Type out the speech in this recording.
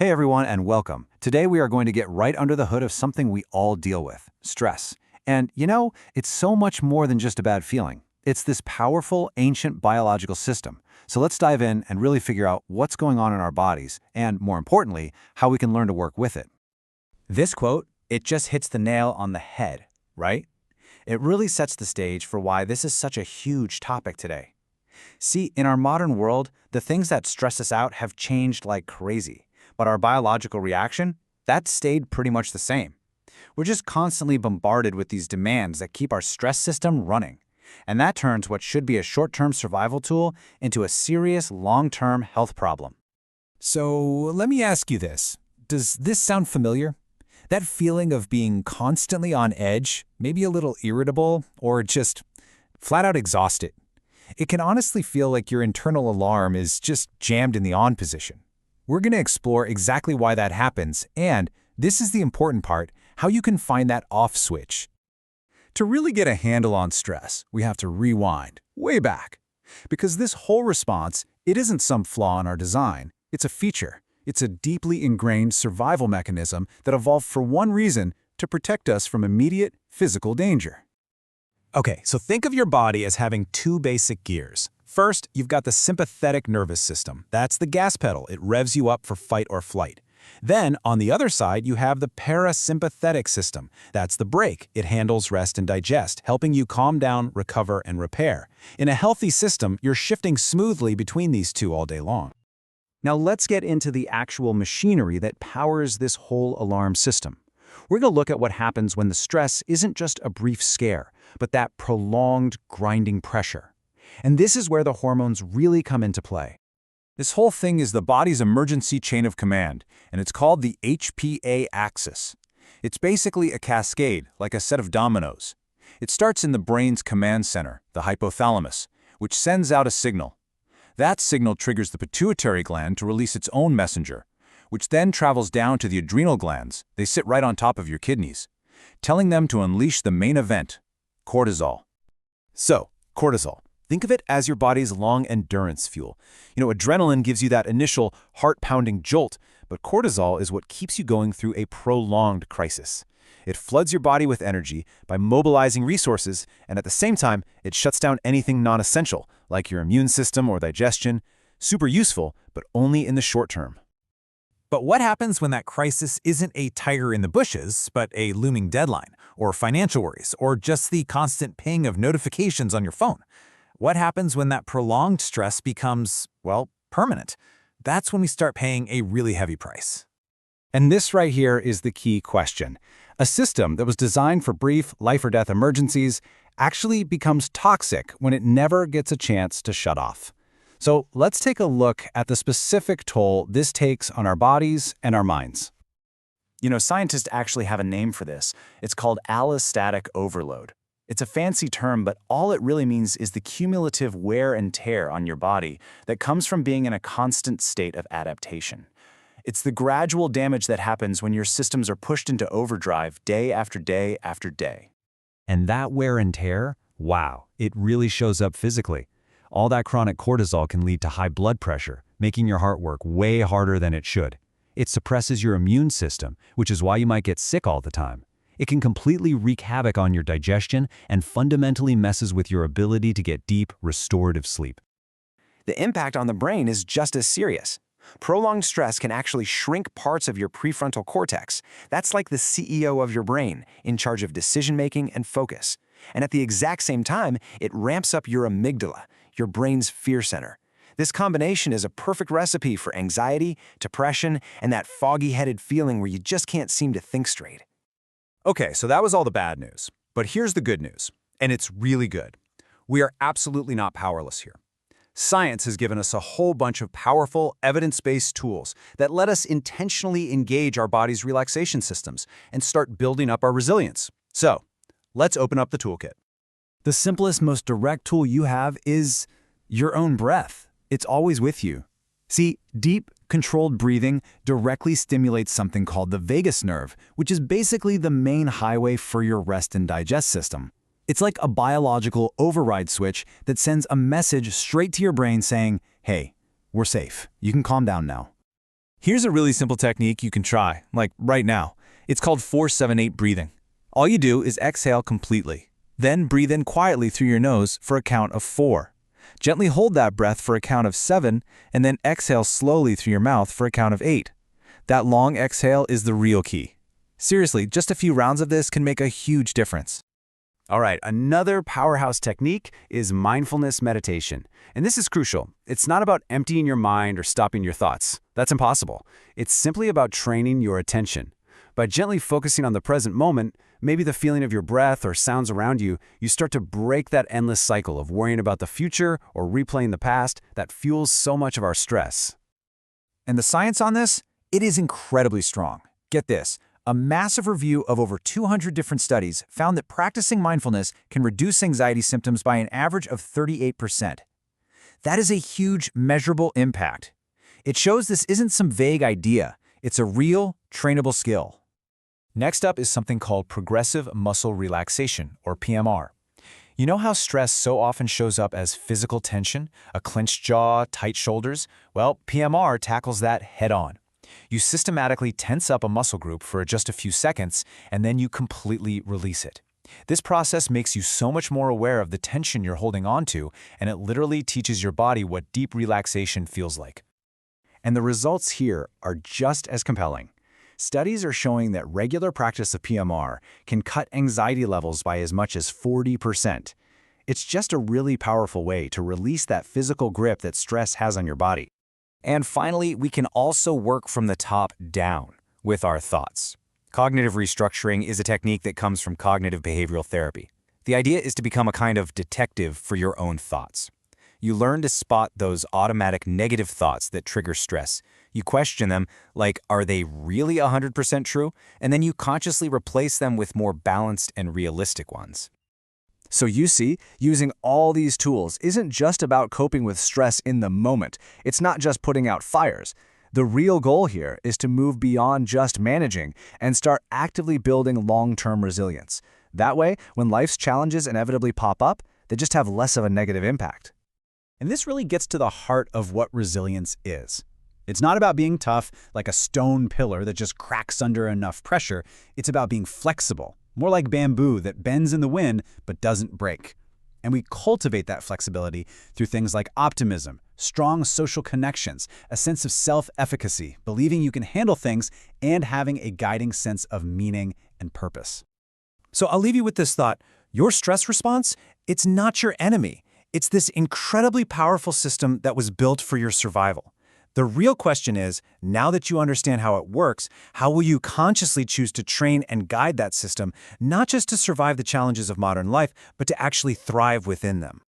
Hey everyone, and welcome. Today we are going to get right under the hood of something we all deal with, stress. And it's so much more than just a bad feeling. It's this powerful, ancient biological system. So let's dive in and really figure out what's going on in our bodies, and more importantly, how we can learn to work with it. This quote, it just hits the nail on the head, right? It really sets the stage for why this is such a huge topic today. See, in our modern world, the things that stress us out have changed like crazy. But our biological reaction, that stayed pretty much the same. We're just constantly bombarded with these demands that keep our stress system running. And that turns what should be a short-term survival tool into a serious long-term health problem. So let me ask you this. Does this sound familiar? That feeling of being constantly on edge, maybe a little irritable, or just flat out exhausted. It can honestly feel like your internal alarm is just jammed in the on position. We're going to explore exactly why that happens, and this is the important part, how you can find that off switch. To really get a handle on stress, we have to rewind, way back. Because this whole response, it isn't some flaw in our design, it's a feature. It's a deeply ingrained survival mechanism that evolved for one reason, to protect us from immediate physical danger. Okay, so think of your body as having two basic gears. First, you've got the sympathetic nervous system. That's the gas pedal. It revs you up for fight or flight. Then, on the other side, you have the parasympathetic system. That's the brake. It handles rest and digest, helping you calm down, recover, and repair. In a healthy system, you're shifting smoothly between these two all day long. Now let's get into the actual machinery that powers this whole alarm system. We're going to look at what happens when the stress isn't just a brief scare, but that prolonged, grinding pressure. And this is where the hormones really come into play. This whole thing is the body's emergency chain of command, and it's called the HPA axis. It's basically a cascade, like a set of dominoes. It starts in the brain's command center, the hypothalamus, which sends out a signal. That signal triggers the pituitary gland to release its own messenger, which then travels down to the adrenal glands. They sit right on top of your kidneys, telling them to unleash the main event, cortisol. So, cortisol. Think of it as your body's long-endurance fuel. Adrenaline gives you that initial heart-pounding jolt, but cortisol is what keeps you going through a prolonged crisis. It floods your body with energy by mobilizing resources, and at the same time, it shuts down anything non-essential, like your immune system or digestion. Super useful, but only in the short term. But what happens when that crisis isn't a tiger in the bushes, but a looming deadline, or financial worries, or just the constant ping of notifications on your phone? What happens when that prolonged stress becomes, permanent? That's when we start paying a really heavy price. And this right here is the key question. A system that was designed for brief life-or-death emergencies actually becomes toxic when it never gets a chance to shut off. So let's take a look at the specific toll this takes on our bodies and our minds. Scientists actually have a name for this. It's called allostatic overload. It's a fancy term, but all it really means is the cumulative wear and tear on your body that comes from being in a constant state of adaptation. It's the gradual damage that happens when your systems are pushed into overdrive day after day after day. And that wear and tear, wow, it really shows up physically. All that chronic cortisol can lead to high blood pressure, making your heart work way harder than it should. It suppresses your immune system, which is why you might get sick all the time. It can completely wreak havoc on your digestion and fundamentally messes with your ability to get deep, restorative sleep. The impact on the brain is just as serious. Prolonged stress can actually shrink parts of your prefrontal cortex. That's like the CEO of your brain, in charge of decision-making and focus. And at the exact same time, it ramps up your amygdala, your brain's fear center. This combination is a perfect recipe for anxiety, depression, and that foggy-headed feeling where you just can't seem to think straight. Okay, so that was all the bad news. But here's the good news, and it's really good. We are absolutely not powerless here. Science has given us a whole bunch of powerful, evidence-based tools that let us intentionally engage our body's relaxation systems and start building up our resilience. So, let's open up the toolkit. The simplest, most direct tool you have is your own breath. It's always with you. See, deep, controlled breathing directly stimulates something called the vagus nerve, which is basically the main highway for your rest and digest system. It's like a biological override switch that sends a message straight to your brain saying, hey, we're safe. You can calm down now. Here's a really simple technique you can try, like right now. It's called 4-7-8 breathing. All you do is exhale completely. Then breathe in quietly through your nose for a count of 4. Gently hold that breath for a count of 7, and then exhale slowly through your mouth for a count of 8. That long exhale is the real key. Seriously, just a few rounds of this can make a huge difference. All right, another powerhouse technique is mindfulness meditation. And this is crucial. It's not about emptying your mind or stopping your thoughts. That's impossible. It's simply about training your attention. By gently focusing on the present moment, maybe the feeling of your breath or sounds around you, you start to break that endless cycle of worrying about the future or replaying the past that fuels so much of our stress. And the science on this? It is incredibly strong. Get this. A massive review of over 200 different studies found that practicing mindfulness can reduce anxiety symptoms by an average of 38%. That is a huge, measurable impact. It shows this isn't some vague idea. It's a real, trainable skill. Next up is something called progressive muscle relaxation, or PMR. You know how stress so often shows up as physical tension, a clenched jaw, tight shoulders? Well, PMR tackles that head-on. You systematically tense up a muscle group for just a few seconds, and then you completely release it. This process makes you so much more aware of the tension you're holding onto, and it literally teaches your body what deep relaxation feels like. And the results here are just as compelling. Studies are showing that regular practice of PMR can cut anxiety levels by as much as 40%. It's just a really powerful way to release that physical grip that stress has on your body. And finally, we can also work from the top down with our thoughts. Cognitive restructuring is a technique that comes from cognitive behavioral therapy. The idea is to become a kind of detective for your own thoughts. You learn to spot those automatic negative thoughts that trigger stress. You question them, like, are they really 100% true? And then you consciously replace them with more balanced and realistic ones. So you see, using all these tools isn't just about coping with stress in the moment. It's not just putting out fires. The real goal here is to move beyond just managing and start actively building long-term resilience. That way, when life's challenges inevitably pop up, they just have less of a negative impact. And this really gets to the heart of what resilience is. It's not about being tough, like a stone pillar that just cracks under enough pressure. It's about being flexible, more like bamboo that bends in the wind but doesn't break. And we cultivate that flexibility through things like optimism, strong social connections, a sense of self-efficacy, believing you can handle things, and having a guiding sense of meaning and purpose. So I'll leave you with this thought. Your stress response, it's not your enemy. It's this incredibly powerful system that was built for your survival. The real question is, now that you understand how it works, how will you consciously choose to train and guide that system, not just to survive the challenges of modern life, but to actually thrive within them?